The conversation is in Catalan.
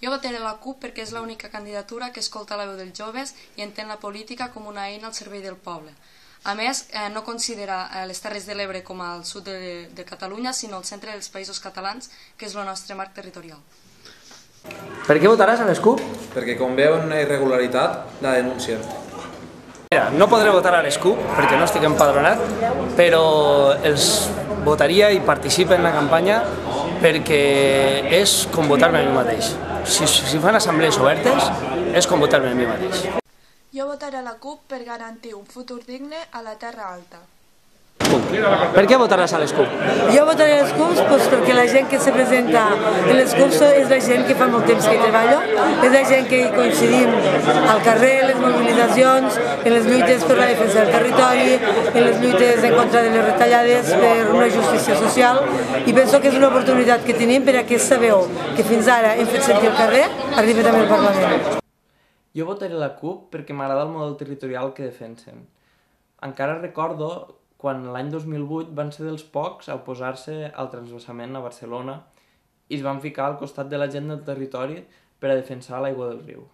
Jo votaré la CUP perquè és l'única candidatura que escolta la veu dels joves i entén la política com una eina al servei del poble. A més, no considera les Terres de l'Ebre com al sud de Catalunya, sinó el centre dels països catalans, que és el nostre marc territorial. Per què votaràs a les CUP? Perquè com veu una irregularitat, la denuncia. Mira, no podré votar a les CUP perquè no estic empadronat, però els votaria i participo en la campanya perquè és com votar-me a mi mateix. Si fan assemblees obertes, és com votar-me a mi mateix. Jo votaré a la CUP per garantir un futur digne a la Terra Alta. Per què votaràs a les CUP? Jo votaré a les CUPs perquè la gent que se presenta en les CUPs és la gent que fa molt temps que hi treballo, és la gent que hi coincidim al carrer, en les mobilitzacions, en les lluites per la defensa del territori, en les lluites en contra de les retallades per una justícia social, i penso que és una oportunitat que tenim per a aquesta veu que fins ara hem fet sentir al carrer, arribi també al Parlament. Jo votaré la CUP perquè m'agrada el model territorial que defensen. Encara recordo quan l'any 2008 van ser dels pocs a oposar-se al transvasament a Barcelona i es van ficar al costat de la gent del territori per a defensar l'aigua del riu.